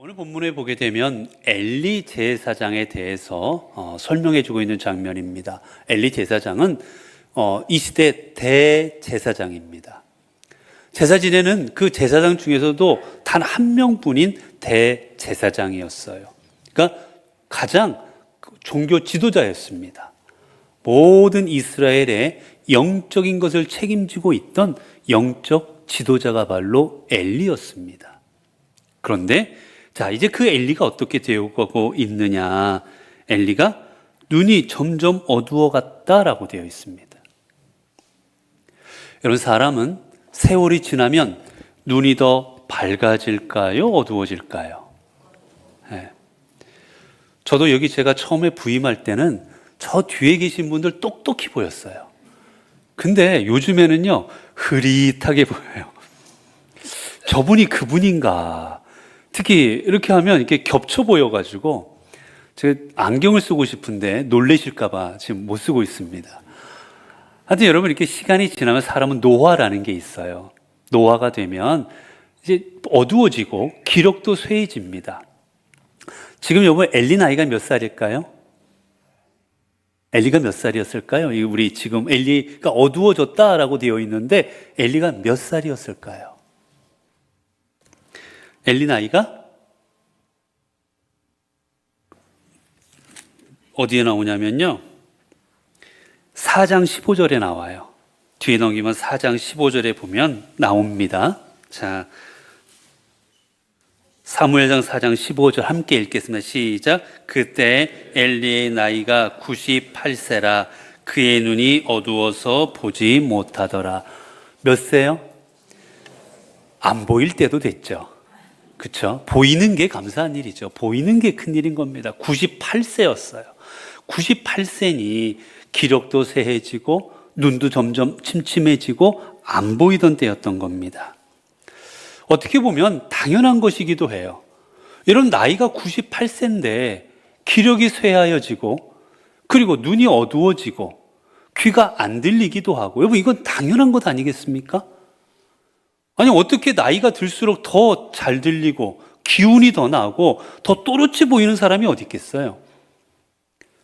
오늘 본문에 보게 되면 엘리 제사장에 대해서 설명해주고 있는 장면입니다. 엘리 제사장은 이 시대 대제사장입니다. 제사 지내는 그 제사장 중에서도 단 한 명뿐인 대제사장이었어요. 그러니까 가장 종교 지도자였습니다. 모든 이스라엘의 영적인 것을 책임지고 있던 영적 지도자가 바로 엘리였습니다. 그런데 자, 이제 그 엘리가 어떻게 되어가고 있느냐. 엘리가 눈이 점점 어두워갔다라고 되어 있습니다. 여러분, 사람은 세월이 지나면 눈이 더 밝아질까요? 어두워질까요? 네. 저도 여기 제가 처음에 부임할 때는 저 뒤에 계신 분들 똑똑히 보였어요. 근데 요즘에는요, 흐릿하게 보여요. 저분이 그분인가. 특히 이렇게 하면 이렇게 겹쳐 보여가지고 제가 안경을 쓰고 싶은데 놀라실까봐 지금 못 쓰고 있습니다. 하여튼 여러분, 이렇게 시간이 지나면 사람은 노화라는 게 있어요. 노화가 되면 이제 어두워지고 기력도 쇠해집니다. 지금 여러분, 엘리 나이가 몇 살일까요? 엘리가 몇 살이었을까요? 우리 지금 엘리가 어두워졌다라고 되어 있는데 엘리가 몇 살이었을까요? 엘리 나이가 어디에 나오냐면요, 4장 15절에 나와요. 뒤에 넘기면 4장 15절에 보면 나옵니다. 자, 사무엘상 4장 15절 함께 읽겠습니다. 시작. 그때 엘리의 나이가 98세라 그의 눈이 어두워서 보지 못하더라. 몇 세요? 안 보일 때도 됐죠. 그렇죠? 보이는 게 감사한 일이죠. 보이는 게 큰일인 겁니다. 98세였어요. 98세니 기력도 쇠해지고 눈도 점점 침침해지고 안 보이던 때였던 겁니다. 어떻게 보면 당연한 것이기도 해요. 여러분, 나이가 98세인데 기력이 쇠하여지고 그리고 눈이 어두워지고 귀가 안 들리기도 하고, 여러분, 이건 당연한 것 아니겠습니까? 아니, 어떻게 나이가 들수록 더 잘 들리고 기운이 더 나고 더 또렷이 보이는 사람이 어디 있겠어요?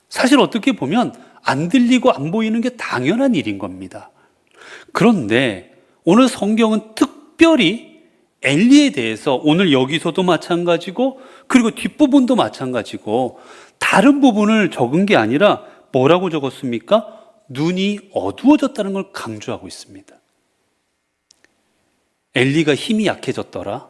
사실 어떻게 보면 안 들리고 안 보이는 게 당연한 일인 겁니다. 그런데 오늘 성경은 특별히 엘리에 대해서 오늘 여기서도 마찬가지고 그리고 뒷부분도 마찬가지고 다른 부분을 적은 게 아니라 뭐라고 적었습니까? 눈이 어두워졌다는 걸 강조하고 있습니다. 엘리가 힘이 약해졌더라.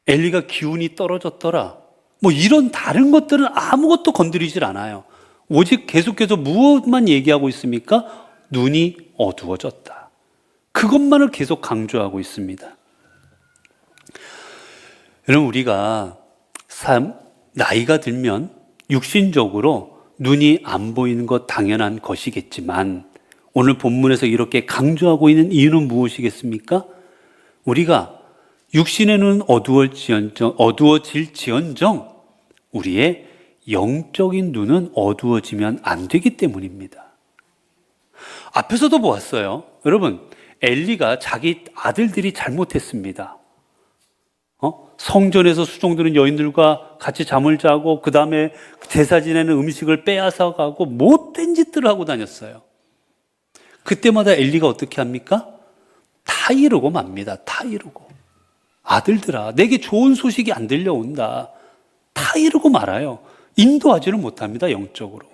엘리가 기운이 떨어졌더라. 뭐 이런 다른 것들은 아무것도 건드리질 않아요. 오직 계속해서 무엇만 얘기하고 있습니까? 눈이 어두워졌다. 그것만을 계속 강조하고 있습니다. 여러분, 우리가 나이가 들면 육신적으로 눈이 안 보이는 것 당연한 것이겠지만 오늘 본문에서 이렇게 강조하고 있는 이유는 무엇이겠습니까? 우리가 육신의 눈은 어두워질지언정 우리의 영적인 눈은 어두워지면 안 되기 때문입니다. 앞에서도 보았어요. 여러분, 엘리가 자기 아들들이 잘못했습니다. 성전에서 수종드는 여인들과 같이 잠을 자고 그 다음에 제사 지내는 음식을 빼앗아 가고 못된 짓들을 하고 다녔어요. 그때마다 엘리가 어떻게 합니까? 다 이루고 맙니다. 다 이루고. 아들들아, 내게 좋은 소식이 안 들려온다. 다 이루고 말아요. 인도하지를 못합니다, 영적으로.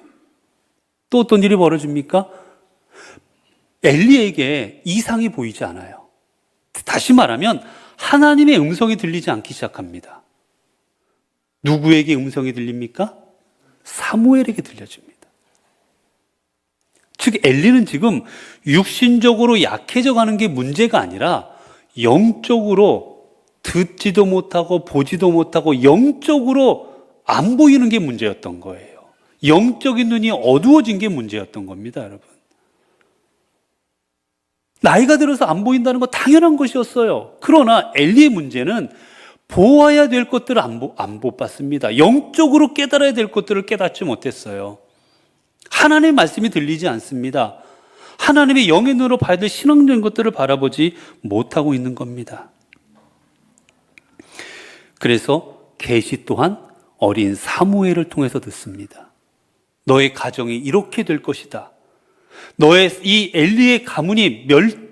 또 어떤 일이 벌어집니까? 엘리에게 이상이 보이지 않아요. 다시 말하면 하나님의 음성이 들리지 않기 시작합니다. 누구에게 음성이 들립니까? 사무엘에게 들려집니다. 즉, 엘리는 지금 육신적으로 약해져 가는 게 문제가 아니라 영적으로 듣지도 못하고 보지도 못하고 영적으로 안 보이는 게 문제였던 거예요. 영적인 눈이 어두워진 게 문제였던 겁니다, 여러분. 나이가 들어서 안 보인다는 거 당연한 것이었어요. 그러나 엘리의 문제는 보아야 될 것들을 안 봤습니다. 영적으로 깨달아야 될 것들을 깨닫지 못했어요. 하나님의 말씀이 들리지 않습니다. 하나님의 영의 눈으로 봐야 될 신앙적인 것들을 바라보지 못하고 있는 겁니다. 그래서 계시 또한 어린 사무엘을 통해서 듣습니다. 너의 가정이 이렇게 될 것이다. 너의 이 엘리의 가문이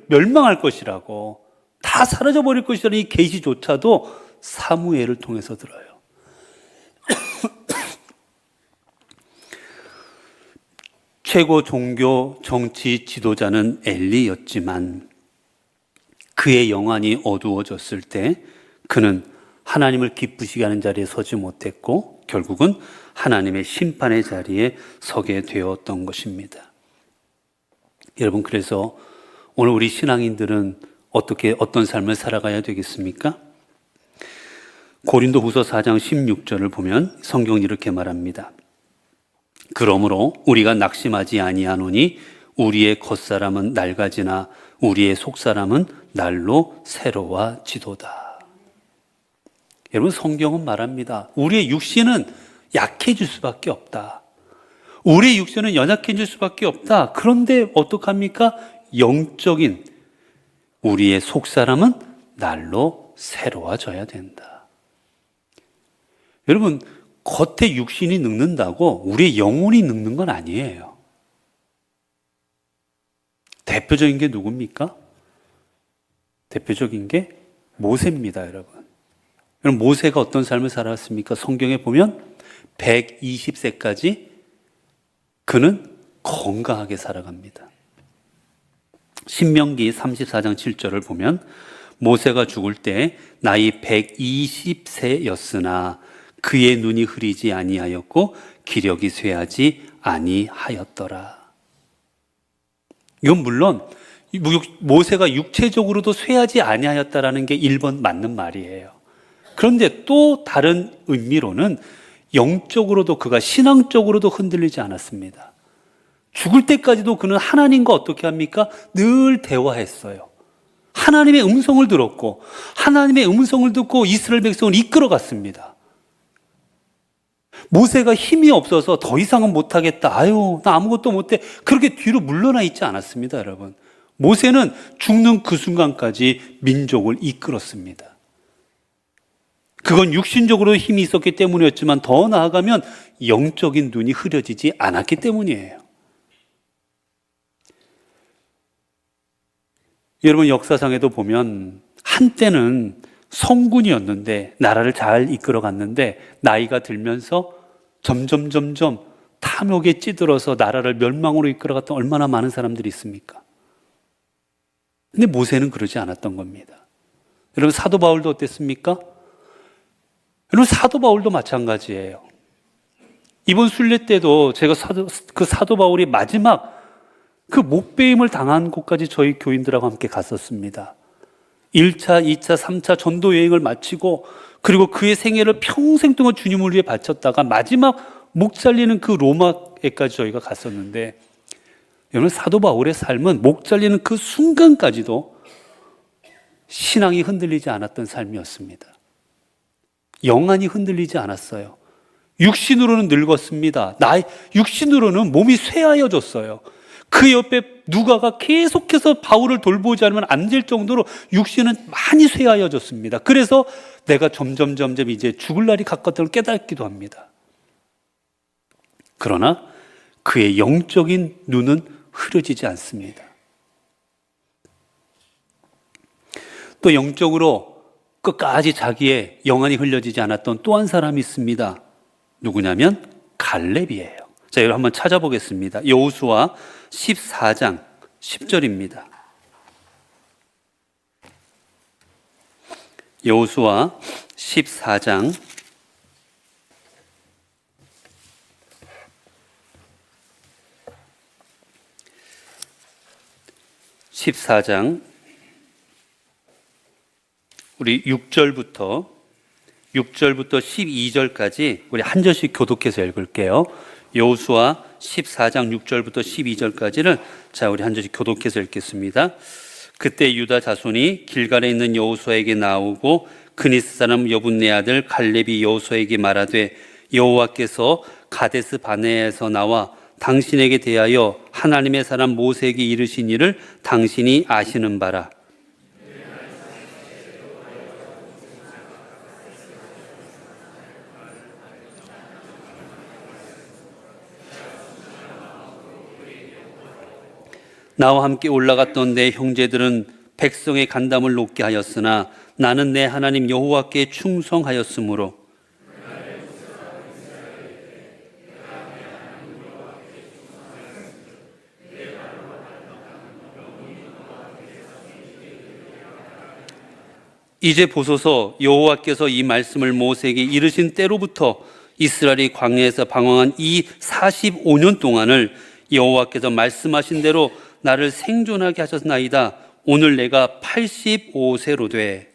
멸망할 것이라고, 다 사라져버릴 것이라는 이 계시조차도 사무엘을 통해서 들어요. 최고 종교 정치 지도자는 엘리였지만 그의 영안이 어두워졌을 때 그는 하나님을 기쁘시게 하는 자리에 서지 못했고 결국은 하나님의 심판의 자리에 서게 되었던 것입니다. 여러분, 그래서 오늘 우리 신앙인들은 어떤 삶을 살아가야 되겠습니까? 고린도후서 4장 16절을 보면 성경은 이렇게 말합니다. 그러므로 우리가 낙심하지 아니하노니 우리의 겉사람은 낡아지나 우리의 속사람은 날로 새로워지도다. 여러분, 성경은 말합니다. 우리의 육신은 약해질 수밖에 없다. 우리의 육신은 연약해질 수밖에 없다. 그런데 어떡합니까? 영적인 우리의 속사람은 날로 새로워져야 된다. 여러분, 겉에 육신이 늙는다고 우리의 영혼이 늙는 건 아니에요. 대표적인 게 누굽니까? 대표적인 게 모세입니다, 여러분. 여러분, 모세가 어떤 삶을 살았습니까? 성경에 보면 120세까지 그는 건강하게 살아갑니다. 신명기 34장 7절을 보면 모세가 죽을 때 나이 120세였으나 그의 눈이 흐리지 아니하였고 기력이 쇠하지 아니하였더라. 이건 물론 모세가 육체적으로도 쇠하지 아니하였다라는 게 1번 맞는 말이에요. 그런데 또 다른 의미로는 영적으로도 그가 신앙적으로도 흔들리지 않았습니다. 죽을 때까지도 그는 하나님과 어떻게 합니까? 늘 대화했어요. 하나님의 음성을 들었고 하나님의 음성을 듣고 이스라엘 백성을 이끌어갔습니다. 모세가 힘이 없어서 더 이상은 못하겠다. 아유, 나 아무것도 못해. 그렇게 뒤로 물러나 있지 않았습니다, 여러분. 모세는 죽는 그 순간까지 민족을 이끌었습니다. 그건 육신적으로 힘이 있었기 때문이었지만 더 나아가면 영적인 눈이 흐려지지 않았기 때문이에요. 여러분, 역사상에도 보면 한때는 성군이었는데 나라를 잘 이끌어갔는데 나이가 들면서 점점 탐욕에 찌들어서 나라를 멸망으로 이끌어갔던 얼마나 많은 사람들이 있습니까? 근데 모세는 그러지 않았던 겁니다. 여러분, 사도 바울도 어땠습니까? 여러분, 사도 바울도 마찬가지예요. 이번 순례 때도 제가 사도 바울이 마지막 그 목배임을 당한 곳까지 저희 교인들하고 함께 갔었습니다. 1차, 2차, 3차 전도 여행을 마치고 그리고 그의 생애를 평생 동안 주님을 위해 바쳤다가 마지막 목 잘리는 그 로마에까지 저희가 갔었는데, 여러분, 사도 바울의 삶은 목 잘리는 그 순간까지도 신앙이 흔들리지 않았던 삶이었습니다. 영안이 흔들리지 않았어요. 육신으로는 늙었습니다. 육신으로는 몸이 쇠하여졌어요. 그 옆에 누가가 계속해서 바울을 돌보지 않으면 안 될 정도로 육신은 많이 쇠하여졌습니다. 그래서 내가 점점 이제 죽을 날이 가까웠다는 걸 깨닫기도 합니다. 그러나 그의 영적인 눈은 흐려지지 않습니다. 또 영적으로 끝까지 자기의 영안이 흘려지지 않았던 또 한 사람이 있습니다. 누구냐면 갈렙이에요. 자, 여러분 한번 찾아보겠습니다. 여호수아 14장 10절입니다. 여호수아 14장 14장 우리 6절부터 12절까지 우리 한 절씩 교독해서 읽을게요. 여호수아 14장 6절부터 12절까지를 자, 우리 한 절씩 교독해서 읽겠습니다. 그때 유다 자손이 길갈에 있는 여호수아에게 나오고 그니스 사람 여분네 아들 갈렙이 여호수아에게 말하되 여호와께서 가데스 바네아에서 나와 당신에게 대하여 하나님의 사람 모세에게 이르신 일을 당신이 아시는 바라. 나와 함께 올라갔던 내 형제들은 백성의 간담을 높게 하였으나 나는 내 하나님 여호와께 충성하였으므로 이제 보소서, 여호와께서 이 말씀을 모세에게 이르신 때로부터 이스라엘이 광야에서 방황한 이 45년 동안을 여호와께서 말씀하신 대로 나를 생존하게 하셨나이다. 오늘 내가 85세로 돼.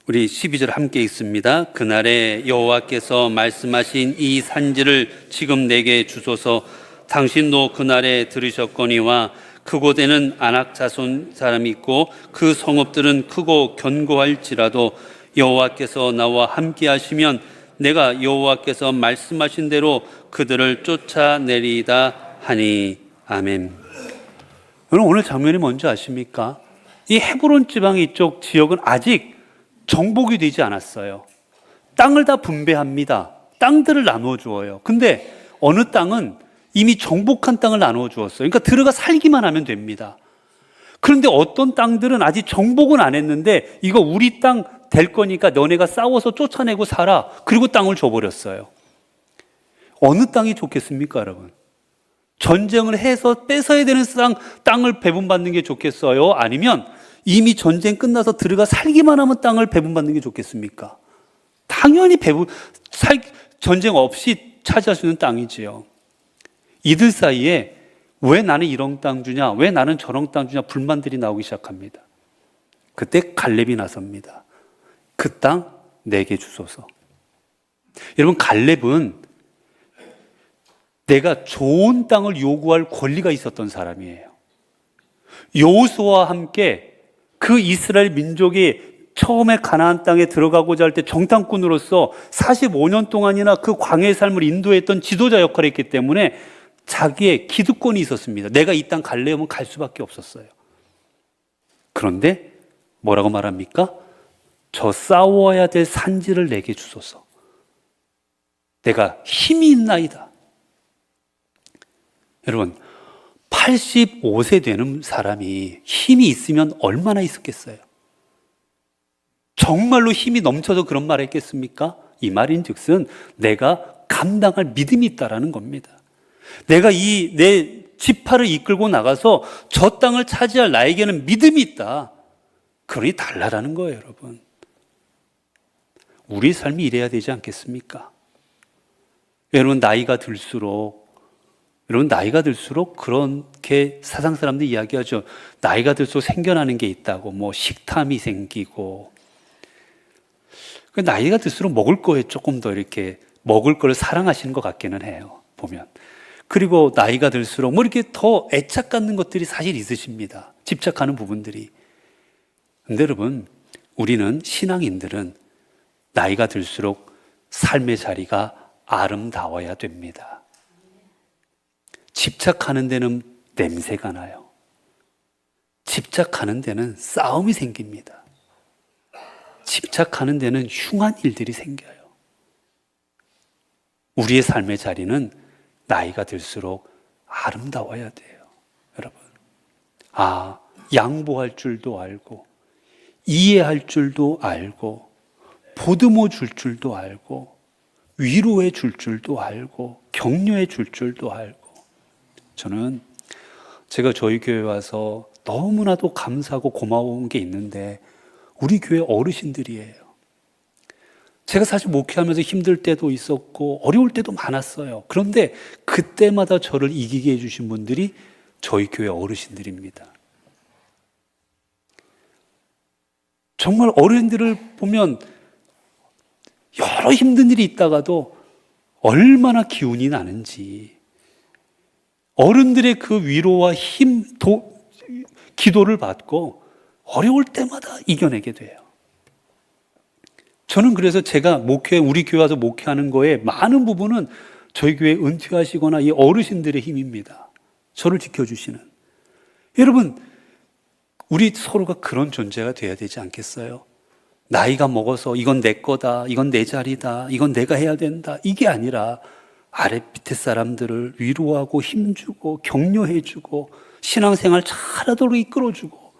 우리 12절 함께 읽습니다. 그날에 여호와께서 말씀하신 이 산지를 지금 내게 주소서. 당신도 그날에 들으셨거니와 그곳에는 아낙 자손 사람이 있고 그 성읍들은 크고 견고할지라도 여호와께서 나와 함께 하시면 내가 여호와께서 말씀하신 대로 그들을 쫓아내리다 하니. 아멘. 여러분, 오늘 장면이 뭔지 아십니까? 이 헤브론 지방 이쪽 지역은 아직 정복이 되지 않았어요. 땅을 다 분배합니다. 땅들을 나누어 주어요. 근데 어느 땅은 이미 정복한 땅을 나누어 주었어요. 그러니까 들어가 살기만 하면 됩니다. 그런데 어떤 땅들은 아직 정복은 안 했는데 이거 우리 땅 될 거니까 너네가 싸워서 쫓아내고 살아. 그리고 땅을 줘버렸어요. 어느 땅이 좋겠습니까, 여러분? 전쟁을 해서 뺏어야 되는 땅을 배분받는 게 좋겠어요? 아니면 이미 전쟁 끝나서 들어가 살기만 하면 땅을 배분받는 게 좋겠습니까? 당연히 전쟁 없이 차지할 수 있는 땅이지요. 이들 사이에 왜 나는 이런 땅 주냐, 왜 나는 저런 땅 주냐 불만들이 나오기 시작합니다. 그때 갈렙이 나섭니다. 그 땅 내게 주소서. 여러분, 갈렙은 내가 좋은 땅을 요구할 권리가 있었던 사람이에요. 여호수아와 함께 그 이스라엘 민족이 처음에 가나안 땅에 들어가고자 할 때 정탐꾼으로서 45년 동안이나 그 광야의 삶을 인도했던 지도자 역할을 했기 때문에 자기의 기득권이 있었습니다. 내가 이 땅 갈래면 갈 수밖에 없었어요. 그런데 뭐라고 말합니까? 저 싸워야 될 산지를 내게 주소서. 내가 힘이 있나이다. 여러분, 85세 되는 사람이 힘이 있으면 얼마나 있었겠어요? 정말로 힘이 넘쳐서 그런 말을 했겠습니까? 이 말인 즉슨 내가 감당할 믿음이 있다라는 겁니다. 내가 내 지파를 이끌고 나가서 저 땅을 차지할 나에게는 믿음이 있다. 그러니 달라라는 거예요, 여러분. 우리 삶이 이래야 되지 않겠습니까? 여러분, 나이가 들수록 그렇게 사상 사람들이 이야기하죠. 나이가 들수록 생겨나는 게 있다고, 뭐 식탐이 생기고, 나이가 들수록 먹을 거에 조금 더 이렇게 먹을 걸 사랑하시는 것 같기는 해요, 보면. 그리고 나이가 들수록 뭐 이렇게 더 애착 갖는 것들이 사실 있으십니다. 집착하는 부분들이. 근데 여러분, 우리는 신앙인들은 나이가 들수록 삶의 자리가 아름다워야 됩니다. 집착하는 데는 냄새가 나요. 집착하는 데는 싸움이 생깁니다. 집착하는 데는 흉한 일들이 생겨요. 우리의 삶의 자리는 나이가 들수록 아름다워야 돼요, 여러분. 양보할 줄도 알고, 이해할 줄도 알고, 보듬어 줄 줄도 알고, 위로해 줄 줄도 알고, 격려해 줄 줄도 알고. 저는 제가 저희 교회 와서 너무나도 감사하고 고마운 게 있는데 우리 교회 어르신들이에요. 제가 사실 목회하면서 힘들 때도 있었고 어려울 때도 많았어요. 그런데 그때마다 저를 이기게 해주신 분들이 저희 교회 어르신들입니다. 정말 어른들을 보면 여러 힘든 일이 있다가도 얼마나 기운이 나는지, 어른들의 그 위로와 기도를 받고 어려울 때마다 이겨내게 돼요. 저는 그래서 제가 우리 교회 와서 목회하는 거에 많은 부분은 저희 교회 은퇴하시거나 이 어르신들의 힘입니다. 저를 지켜주시는. 여러분, 우리 서로가 그런 존재가 되어야 되지 않겠어요? 나이가 먹어서 이건 내 거다, 이건 내 자리다, 이건 내가 해야 된다, 이게 아니라 아래 밑에 사람들을 위로하고 힘주고 격려해주고 신앙생활 잘하도록 이끌어주고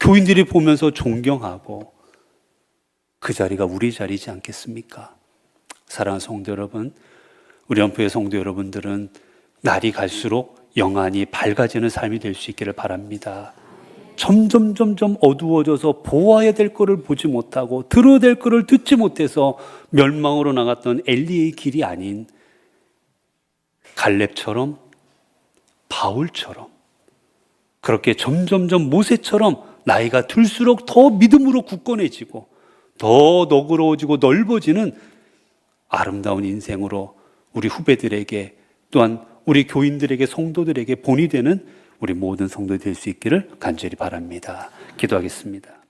교인들이 보면서 존경하고 그 자리가 우리 자리지 않겠습니까? 사랑하는 성도 여러분, 우리 연포의 성도 여러분들은 날이 갈수록 영안이 밝아지는 삶이 될 수 있기를 바랍니다. 점점 어두워져서 보아야 될 거를 보지 못하고 들어야 될 거를 듣지 못해서 멸망으로 나갔던 엘리의 길이 아닌 갈렙처럼 바울처럼 그렇게 점점 모세처럼 나이가 들수록 더 믿음으로 굳건해지고 더 너그러워지고 넓어지는 아름다운 인생으로 우리 후배들에게 또한 우리 교인들에게 성도들에게 본이 되는 우리 모든 성도들이 될 수 있기를 간절히 바랍니다. 기도하겠습니다.